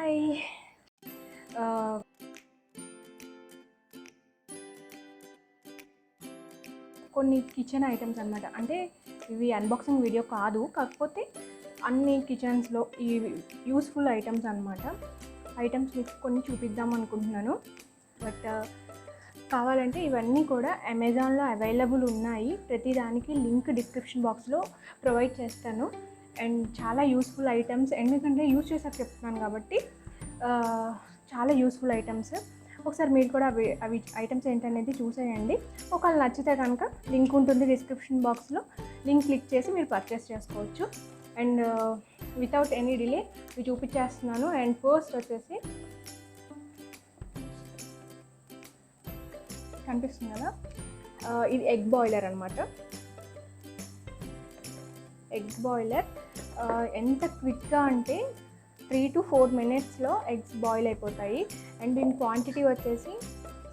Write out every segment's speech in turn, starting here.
Hi. కొన్ని kitchen items అనమాట. అంటే ఇవి అన్బాక్సింగ్ వీడియో కాదు, కాకపోతే అన్ని కిచెన్స్లో ఈ యూస్ఫుల్ ఐటమ్స్ అనమాట. ఐటమ్స్ మీకు కొన్ని చూపిద్దాం అనుకుంటున్నాను. బట్ కావాలంటే ఇవన్నీ కూడా అమెజాన్లో అవైలబుల్ ఉన్నాయి. ప్రతిదానికి లింక్ డిస్క్రిప్షన్ బాక్స్లో ప్రొవైడ్ చేస్తాను. అండ్ చాలా యూస్ఫుల్ ఐటమ్స్, ఎందుకంటే యూజ్ చేసాక చెప్తున్నాను కాబట్టి చాలా యూస్ఫుల్ ఐటమ్స్. ఒకసారి మీరు కూడా అవి ఐటమ్స్ ఏంటనేది చూసేయండి. ఒకవేళ నచ్చితే కనుక లింక్ ఉంటుంది డిస్క్రిప్షన్ బాక్స్లో, లింక్ క్లిక్ చేసి మీరు పర్చేస్ చేసుకోవచ్చు. అండ్ వితౌట్ ఎనీ డిలే ఇవి చూపించేస్తున్నాను. అండ్ ఫస్ట్ వచ్చేసి కనిపిస్తుంది కదా, ఇది ఎగ్ బాయిలర్ అనమాట. ఎగ్ బాయిలర్ ఎంత క్విక్గా అంటే 3 to 4 minutesలో ఎగ్స్ బాయిల్ అయిపోతాయి. అండ్ దీని క్వాంటిటీ వచ్చేసి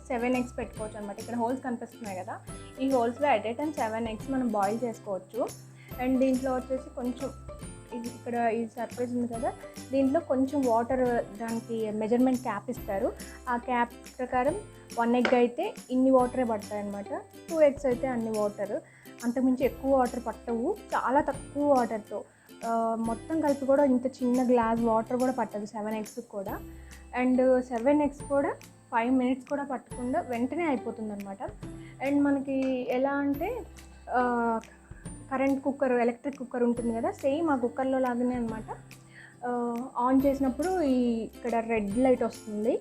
7 eggs పెట్టుకోవచ్చు అనమాట. ఇక్కడ హోల్స్ కనిపిస్తున్నాయి కదా, ఈ హోల్స్లో ఎట్ ఏ టైం 7 eggs మనం బాయిల్ చేసుకోవచ్చు. అండ్ దీంట్లో వచ్చేసి కొంచెం ఇది ఇక్కడ ఈ సర్ఫేస్ ఉంది కదా, దీంట్లో కొంచెం వాటర్, దానికి మెజర్మెంట్ క్యాప్ ఇస్తారు. ఆ క్యాప్ ప్రకారం 1 egg అయితే ఇన్ని వాటరే పడతాయి అనమాట. 2 eggs అయితే అన్ని వాటర్, అంతకుమించి ఎక్కువ వాటర్ పట్టవు. చాలా తక్కువ వాటర్తో మొత్తం కలిపి కూడా ఇంత చిన్న గ్లాస్ వాటర్ కూడా పట్టదు 7 eggs కూడా. అండ్ 7 eggs కూడా 5 minutes కూడా పట్టకుండా వెంటనే అయిపోతుంది అనమాట. అండ్ మనకి ఎలా అంటే కరెంట్ కుక్కర్, ఎలక్ట్రిక్ కుక్కర్ ఉంటుంది కదా, సేమ్ ఆ కుక్కర్లో లాగానే అనమాట. ఆన్ చేసినప్పుడు ఇక్కడ రెడ్ లైట్ వస్తుంది.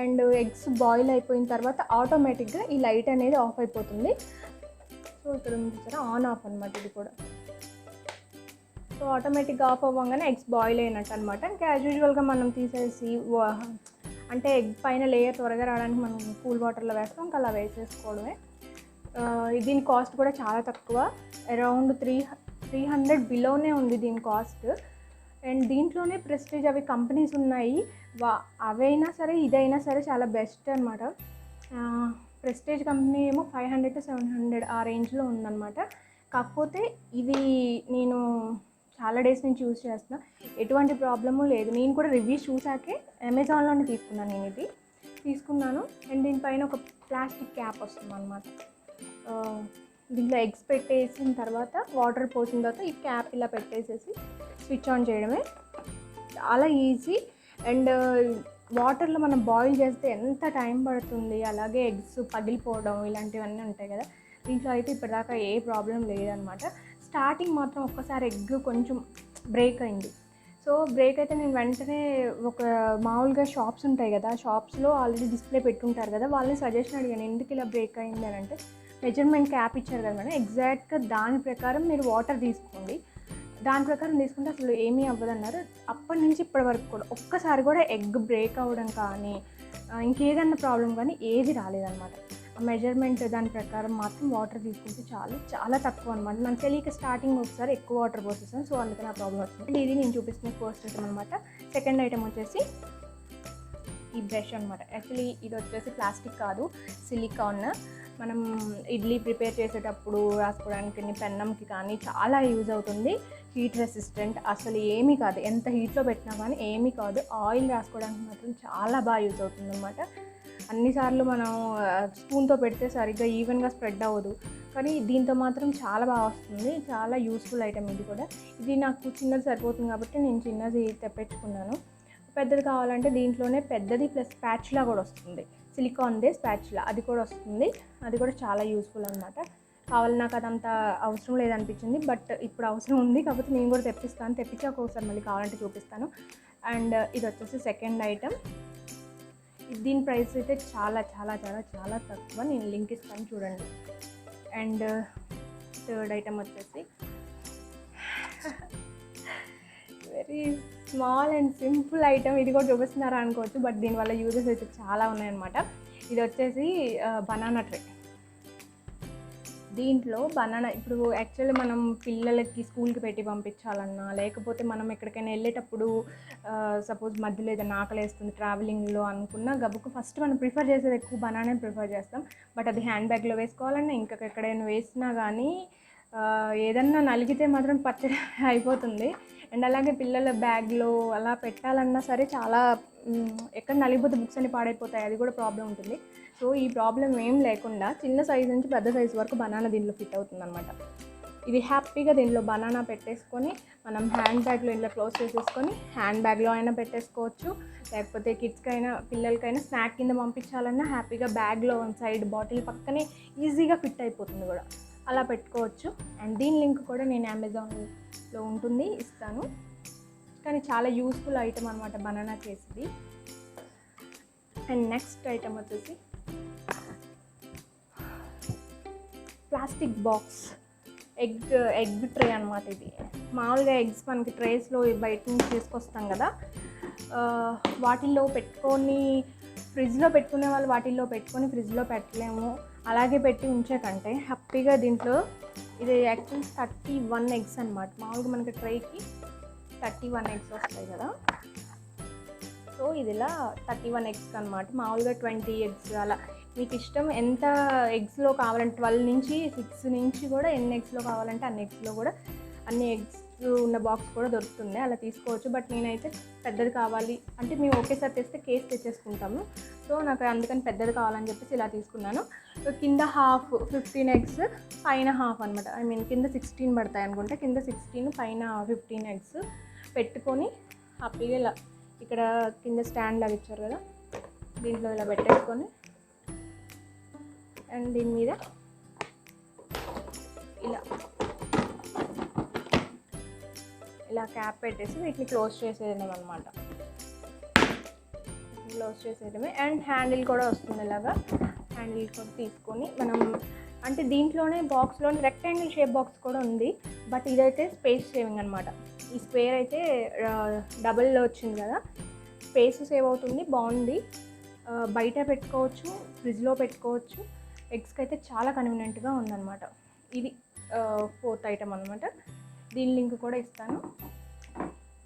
అండ్ ఎగ్స్ బాయిల్ అయిపోయిన తర్వాత ఆటోమేటిక్గా ఈ లైట్ అనేది ఆఫ్ అయిపోతుంది. సో ఇక్కడ ఉంది చూసారా, ఆన్ ఆఫ్ అనమాట ఇది కూడా. సో ఆటోమేటిక్గా ఆఫ్ అవ్వగానే ఎగ్స్ బాయిల్ అయినట్టు అనమాట. ఇంకా యాజ్ యూజువల్గా మనం తీసేసి, అంటే ఎగ్ పైన లేయర్ త్వరగా రావడానికి మనం కూల్ వాటర్లో వేస్తాం, ఇంకా అలా వేసేసుకోవడమే. దీని కాస్ట్ కూడా చాలా తక్కువ, అరౌండ్ 300 బిలోనే ఉంది దీని కాస్ట్. అండ్ దీంట్లోనే ప్రెస్టీజ్ అవి కంపెనీస్ ఉన్నాయి, అవైనా సరే ఇదైనా సరే చాలా బెస్ట్ అనమాట. ప్రెస్టీజ్ కంపెనీ ఏమో 500 to 700 ఆ రేంజ్లో ఉందన్నమాట. కాకపోతే ఇది నేను చాలా డేస్ నుంచి యూజ్ చేస్తున్నా, ఎటువంటి ప్రాబ్లము లేదు. నేను కూడా రివ్యూస్ చూసాకే అమెజాన్లోనే తీసుకున్నాను, నేను ఇది తీసుకున్నాను. అండ్ దీనిపైన ఒక ప్లాస్టిక్ క్యాప్ వస్తుంది అనమాట. దీంట్లో ఎగ్స్ పెట్టేసిన తర్వాత, వాటర్ పోసిన తర్వాత ఈ క్యాప్ ఇలా పెట్టేసేసి స్విచ్ ఆన్ చేయడమే, చాలా ఈజీ. అండ్ వాటర్లో మనం బాయిల్ చేస్తే ఎంత టైం పడుతుంది, అలాగే ఎగ్స్ పగిలిపోవడం ఇలాంటివన్నీ ఉంటాయి కదా, దీంట్లో అయితే ఇప్పటిదాకా ఏ ప్రాబ్లం లేదనమాట. స్టార్టింగ్ మాత్రం ఒక్కసారి ఎగ్ కొంచెం బ్రేక్ అయింది. సో బ్రేక్ అయితే నేను వెంటనే ఒక మామూలుగా షాప్స్ ఉంటాయి కదా, షాప్స్లో ఆల్రెడీ డిస్ప్లే పెట్టుంటారు కదా, వాళ్ళని సజెషన్ అడిగాను ఎందుకు ఇలా బ్రేక్ అయింది అని. అంటే మెజర్మెంట్ క్యాప్ ఇచ్చారు కదా మేడం, ఎగ్జాక్ట్గా దాని ప్రకారం మీరు వాటర్ తీసుకోండి, దాని ప్రకారం తీసుకుంటే అసలు ఏమీ అవ్వదన్నారు. అప్పటి నుంచి ఇప్పటి వరకు కూడా ఒక్కసారి కూడా ఎగ్ బ్రేక్ అవ్వడం కానీ ఇంకేదన్నా ప్రాబ్లం కానీ ఏది రాలేదన్నమాట. ఆ మెజర్మెంట్ దాని ప్రకారం మాత్రం వాటర్ తీసుకుంటే చాలా తక్కువ అనమాట. నాకు తెలియక స్టార్టింగ్ ఒకసారి ఎక్కువ వాటర్ పోసేసాను, సో అందుకని ఆ ప్రాబ్లం వచ్చింది. ఇది నేను చూపిస్తున్న ఫస్ట్ ఐటమ్ అనమాట. సెకండ్ ఐటమ్ వచ్చేసి ఈ బ్రష్ అనమాట. యాక్చువల్లీ ఇది వచ్చేసి ప్లాస్టిక్ కాదు, సిలికాన్. మనం ఇడ్లీ ప్రిపేర్ చేసేటప్పుడు రాసుకోవడానికి, పెన్నంకి కానీ చాలా యూజ్ అవుతుంది. హీట్ రెసిస్టెంట్, అసలు ఏమీ కాదు, ఎంత హీట్లో పెట్టినా కానీ ఏమీ కాదు. ఆయిల్ రాసుకోవడానికి మాత్రం చాలా బాగా యూజ్ అవుతుంది అనమాట. అన్నిసార్లు మనం స్పూన్తో పెడితే సరిగ్గా ఈవెన్గా స్ప్రెడ్ అవ్వదు, కానీ దీంతో మాత్రం చాలా బాగా వస్తుంది. చాలా యూస్ఫుల్ ఐటమ్ ఇది కూడా. ఇది నాకు చిన్నది సరిపోతుంది కాబట్టి నేను చిన్నది తెప్పించుకున్నాను. పెద్దది కావాలంటే దీంట్లోనే పెద్దది ప్లస్ స్పాచులా కూడా వస్తుంది, సిలికాన్దే స్పాచులా, అది కూడా వస్తుంది. అది కూడా చాలా యూస్ఫుల్ అనమాట. కావాలి, నాకు అదంత అవసరం లేదనిపించింది, బట్ ఇప్పుడు అవసరం ఉంది కాబట్టి నేను కూడా తెప్పించాక ఒకసారి మళ్ళీ కావాలంటే చూపిస్తాను. అండ్ ఇది వచ్చేసి సెకండ్ ఐటమ్. దీని ప్రైస్ అయితే చాలా చాలా చాలా చాలా తక్కువ, నేను లింక్ ఇస్తాను చూడండి. అండ్ థర్డ్ ఐటమ్ వచ్చేసి very small and simple item, ఇది కూడా చూపిస్తున్నారా అనుకోవచ్చు, బట్ దీనివల్ల యూజెస్ అయితే చాలా ఉన్నాయన్నమాట. ఇది వచ్చేసి బనానా ట్రే. దీంట్లో బనానా, ఇప్పుడు యాక్చువల్లీ మనం పిల్లలకి స్కూల్కి పెట్టి పంపించాలన్నా, లేకపోతే మనం ఎక్కడికైనా వెళ్ళేటప్పుడు సపోజ్ మధ్యలో ఏదైనా ఆకలేస్తుంది ట్రావెలింగ్లో అనుకున్నా, గబుకు ఫస్ట్ మనం ప్రిఫర్ చేసేది ఎక్కువ బనానా ప్రిఫర్ చేస్తాం. బట్ అది హ్యాండ్ బ్యాగ్లో వేసుకోవాలన్నా, ఇంకెక్కడైనా వేసినా కానీ ఏదన్నా నలిగితే మాత్రం పచ్చడి అయిపోతుంది. అండ్ అలాగే పిల్లల బ్యాగ్లో అలా పెట్టాలన్నా సరే చాలా ఎక్కడ నలిగిపోతే బుక్స్ అన్ని పాడైపోతాయి, అది కూడా ప్రాబ్లం ఉంటుంది. సో ఈ ప్రాబ్లం ఏం లేకుండా చిన్న సైజు నుంచి పెద్ద సైజు వరకు బనానా దీంట్లో ఫిట్ అవుతుంది అనమాట. ఇది హ్యాపీగా దీంట్లో బనానా పెట్టేసుకొని మనం హ్యాండ్ బ్యాగ్లో ఇంట్లో క్లోజ్ చేసేసుకొని హ్యాండ్ బ్యాగ్లో అయినా పెట్టేసుకోవచ్చు, లేకపోతే కిడ్స్కైనా పిల్లలకైనా స్నాక్ కింద పంపించాలన్నా హ్యాపీగా బ్యాగ్లో వన్ సైడ్ బాటిల్ పక్కనే ఈజీగా ఫిట్ అయిపోతుంది కూడా, అలా పెట్టుకోవచ్చు. అండ్ దీని లింక్ కూడా నేను అమెజాన్లో ఉంటుంది, ఇస్తాను. కానీ చాలా యూస్ఫుల్ ఐటమ్ అనమాట బనానా కేసుది. అండ్ నెక్స్ట్ ఐటమ్ వచ్చేసి ప్లాస్టిక్ బాక్స్ ఎగ్ ట్రే అనమాట. ఇది మామూలుగా ఎగ్స్ మనకి ట్రేస్లో బయట నుంచి తీసుకొస్తాం కదా, వాటిల్లో పెట్టుకొని ఫ్రిడ్జ్లో పెట్టుకునే వాళ్ళు వాటిల్లో పెట్టుకొని ఫ్రిడ్జ్లో పెట్టలేము, అలాగే పెట్టి ఉంచే కంటే హ్యాపీగా దీంట్లో ఇది యాక్చువల్లీ 31 ఎగ్స్ అనమాట. మామూలుగా మనకి ట్రేకి 31 ఎగ్స్ వస్తాయి కదా, సో ఇది ఇలా 31 ఎగ్స్ అనమాట. మామూలుగా 20 ఎగ్స్ అలా మీకు ఇష్టం ఎంత ఎగ్స్లో కావాలంటే 12 నుంచి 6 నుంచి కూడా ఎన్ని ఎగ్స్లో కావాలంటే అన్ని ఎగ్స్లో కూడా అన్ని ఎగ్స్ ఉన్న బాక్స్ కూడా దొరుకుతుంది, అలా తీసుకోవచ్చు. బట్ నేనైతే పెద్దది కావాలి అంటే మేము ఒకేసారి తెస్తే కేస్ తెచ్చేసుకుంటాము, సో నాకు అందుకని పెద్దది కావాలని చెప్పేసి ఇలా తీసుకున్నాను. కింద హాఫ్ 15 ఎగ్స్, పైన హాఫ్ అనమాట. ఐ మీన్ కింద 16 పడతాయి అనుకుంటే, కింద 16 పైన 15 ఎగ్స్ పెట్టుకొని హ్యాపీగా ఇలా ఇక్కడ కింద స్టాండ్ లాగా ఇచ్చారు కదా, దీంట్లో ఇలా పెట్టేసుకొని అండ్ దీని మీద ఇలా క్యాప్ పెట్టేసి వీటిని క్లోజ్ చేసేయడం అనమాట. క్లోజ్ చేసేయడమే. అండ్ హ్యాండిల్ కూడా వస్తుంది, ఇలాగా హ్యాండిల్ కూడా తీసుకొని మనం అంటే దీంట్లోనే బాక్స్లోనే రెక్టాంగిల్ షేప్ బాక్స్ కూడా ఉంది, బట్ ఇదైతే స్పేస్ సేవింగ్ అనమాట. ఈ స్క్వేర్ అయితే డబుల్ వచ్చింది కదా, స్పేస్ సేవ్ అవుతుంది, బాగుంది. బయట పెట్టుకోవచ్చు, ఫ్రిడ్జ్లో పెట్టుకోవచ్చు. ఎగ్స్కి అయితే చాలా కన్వీనియంట్గా ఉందన్నమాట. ఇది 4th ఐటమ్ అనమాట. దీని లింక్ కూడా ఇస్తాను,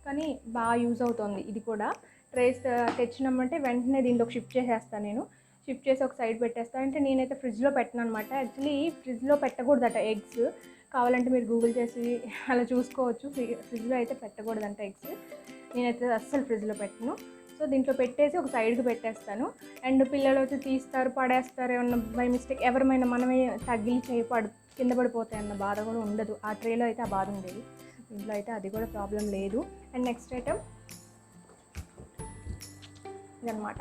కానీ బాగా యూజ్ అవుతుంది. ఇది కూడా ట్రేస్ తెచ్చినామంటే వెంటనే దీంట్లోకి షిఫ్ట్ చేసేస్తాను. నేను షిఫ్ట్ చేసి ఒక సైడ్ పెట్టేస్తాను. అంటే నేనైతే ఫ్రిడ్జ్లో పెట్టను అనమాట. యాక్చువల్లీ ఫ్రిడ్జ్లో పెట్టకూడదట ఎగ్స్, కావాలంటే మీరు గూగుల్ చేసి అలా చూసుకోవచ్చు. ఫ్రిడ్జ్లో అయితే పెట్టకూడదంట ఎగ్స్. నేనైతే అస్సలు ఫ్రిడ్జ్లో పెట్టను. సో దీంట్లో పెట్టేసి ఒక సైడ్కి పెట్టేస్తాను. అండ్ పిల్లలు వచ్చి తీస్తారు, పడేస్తారు, ఏమన్నా బై మిస్టేక్ ఎవరిమైనా మనమే తగిలి కింద పడిపోతాయి అన్న బాధ కూడా ఉండదు. ఆ ట్రేలో అయితే ఆ బాధ ఉండేది, దీంట్లో అయితే అది కూడా ప్రాబ్లం లేదు. అండ్ నెక్స్ట్ ఐటమ్ ఇదనమాట.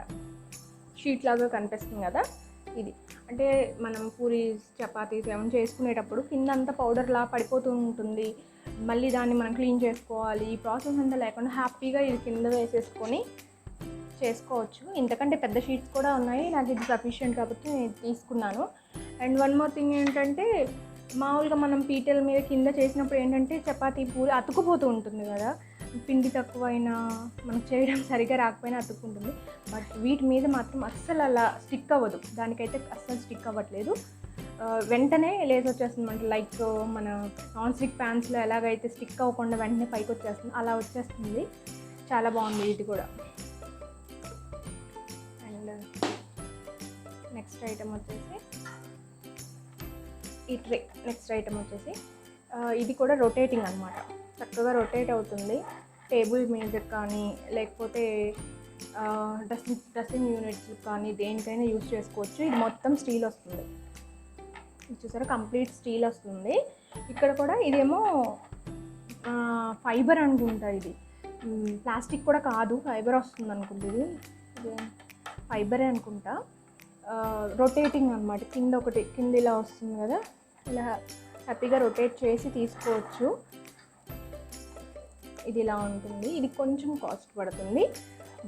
షీట్ లాగా కనిపిస్తుంది కదా, ఇది అంటే మనం పూరి చపాతీస్ ఏమైనా చేసుకునేటప్పుడు కింద అంతా పౌడర్లా పడిపోతూ ఉంటుంది, మళ్ళీ దాన్ని మనం క్లీన్ చేసుకోవాలి. ఈ ప్రాసెస్ అంతా లేకుండా హ్యాపీగా ఇది కింద వేసేసుకొని చేసుకోవచ్చు. ఇంతకంటే పెద్ద షీట్స్ కూడా ఉన్నాయి, నాకు ఇది సఫిషియెంట్ కాబట్టి నేను తీసుకున్నాను. అండ్ వన్ మోర్ థింగ్ ఏంటంటే, మామూలుగా మనం పీటల మీద కింద చేసినప్పుడు ఏంటంటే చపాతీ పూరి అతుక్కుపోతూ ఉంటుంది కదా, పిండి తక్కువైనా మనకు చేయడం సరిగా రాకపోయినా అతుక్కుంటుంది. బట్ వీటి మీద మాత్రం అస్సలు అలా స్టిక్ అవ్వదు, దానికైతే అస్సలు స్టిక్ అవ్వట్లేదు, వెంటనే లేసి వచ్చేస్తుంది. అంటే లైక్ మన నాన్ స్టిక్ ప్యాన్స్లో ఎలాగైతే స్టిక్ అవ్వకుండా వెంటనే పైకి వచ్చేస్తుంది, అలా వచ్చేస్తుంది. చాలా బాగుంది ఇది కూడా. అండ్ నెక్స్ట్ ఐటమ్ వచ్చేసి ఈ ట్రే. నెక్స్ట్ ఐటమ్ వచ్చేసి ఇది కూడా రొటేటింగ్ అనమాట, చక్కగా రొటేట్ అవుతుంది. టేబుల్ మీద కానీ లేకపోతే డ్రెస్సింగ్ యూనిట్స్ కానీ దేనికైనా యూజ్ చేసుకోవచ్చు. ఇది మొత్తం స్టీల్ వస్తుంది, ఇది చూసారా కంప్లీట్ స్టీల్ వస్తుంది. ఇక్కడ కూడా ఇదేమో ఫైబర్ అనుకుంటా, ఇది ప్లాస్టిక్ కూడా కాదు, ఫైబర్ వస్తుంది అనుకుంటుంది. ఇది ఫైబరే అనుకుంటా. రొటేటింగ్ అనమాట, కింద ఇలా వస్తుంది కదా, ఇలా హ్యాపీగా రొటేట్ చేసి తీసుకోవచ్చు. ఇది ఇలా ఉంటుంది. ఇది కొంచెం కాస్ట్ పడుతుంది,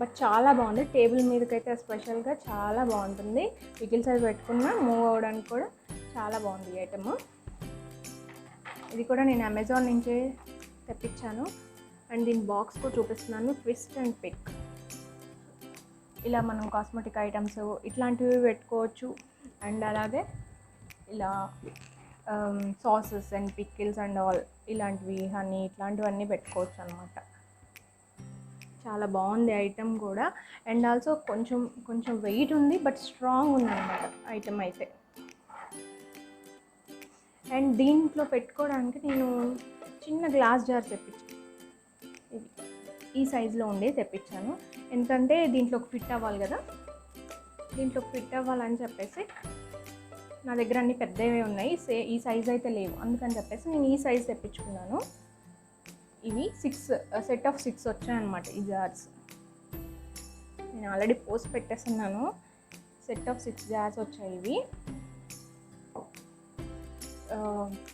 బట్ చాలా బాగుంది. టేబుల్ మీదకైతే స్పెషల్గా చాలా బాగుంటుంది. పికిల్స్ అవి పెట్టుకున్నా మూవ్ అవ్వడానికి కూడా చాలా బాగుంది ఈ ఐటమ్. ఇది కూడా నేను అమెజాన్ నుంచే తెప్పించాను. అండ్ దీని బాక్స్ కూడా చూపిస్తున్నాను, ట్విస్ట్ అండ్ పిక్. ఇలా మనం కాస్మెటిక్ ఐటమ్స్ ఇట్లాంటివి పెట్టుకోవచ్చు. అండ్ అలాగే ఇలా sauces and pickles and all ఇలాంటివి హనీ ఇట్లాంటివన్నీ పెట్టుకోవచ్చు అనమాట. చాలా బాగుంది ఐటమ్ కూడా. అండ్ ఆల్సో కొంచెం వెయిట్ ఉంది, బట్ స్ట్రాంగ్ ఉంది అనమాట ఐటమ్ అయితే. అండ్ దీంట్లో పెట్టుకోవడానికి నేను చిన్న గ్లాస్ జార్ తెప్పించాను. ఇది ఈ సైజులో ఉండే తెప్పించాను, ఎందుకంటే దీంట్లోకి ఫిట్ అవ్వాలి కదా. దీంట్లోకి ఫిట్ అవ్వాలని చెప్పేసి నా దగ్గర అన్ని పెద్దవే ఉన్నాయి, ఈ సైజ్ అయితే లేవు, అందుకని చెప్పేసి నేను ఈ సైజ్ తెప్పించుకున్నాను. ఇవి 6 సెట్ ఆఫ్ 6 వచ్చాయన్నమాట ఈ జార్స్. నేను ఆల్రెడీ పోస్ట్ పెట్టేస్తున్నాను. సెట్ ఆఫ్ 6 జార్స్ వచ్చాయి ఇవి.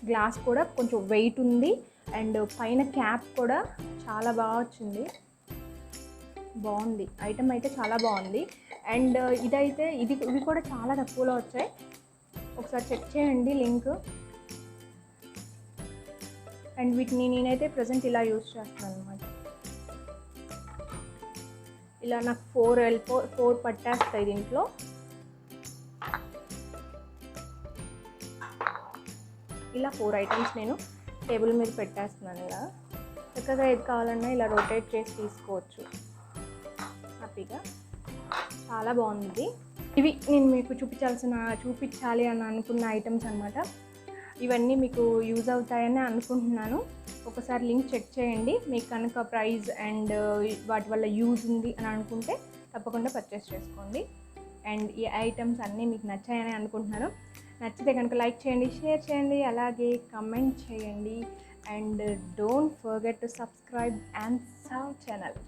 గ్లాస్ కూడా కొంచెం వెయిట్ ఉంది, అండ్ పైన క్యాప్ కూడా చాలా బాగా వచ్చింది. బాగుంది, ఐటమ్ అయితే చాలా బాగుంది. అండ్ ఇవి కూడా చాలా తక్కువలో వచ్చాయి. ఒకసారి చెక్ చేయండి లింక్. అండ్ వీటిని నేనైతే ప్రజెంట్ ఇలా యూజ్ చేస్తున్నాను అనమాట. ఇలా నాకు 4 పట్టేస్తాయి దీంట్లో. ఇలా 4 ఐటమ్స్ నేను టేబుల్ మీద పెట్టేస్తున్నాను. ఇలా చక్కగా ఏది కావాలన్నా ఇలా రొటేట్ చేసి తీసుకోవచ్చు హ్యాపీగా. చాలా బాగుంది. ఇవి నేను మీకు చూపించాలి అని అనుకున్న ఐటమ్స్ అనమాట. ఇవన్నీ మీకు యూజ్ అవుతాయని అనుకుంటున్నాను. ఒకసారి లింక్ చెక్ చేయండి. మీకు కనుక ప్రైస్ అండ్ వాటి వల్ల యూజ్ ఉంది అని అనుకుంటే తప్పకుండా పర్చేస్ చేసుకోండి. అండ్ ఈ ఐటమ్స్ అన్నీ మీకు నచ్చాయని అనుకుంటున్నాను. నచ్చితే కనుక లైక్ చేయండి, షేర్ చేయండి, అలాగే కమెంట్ చేయండి. And don't forget to subscribe and serve channel.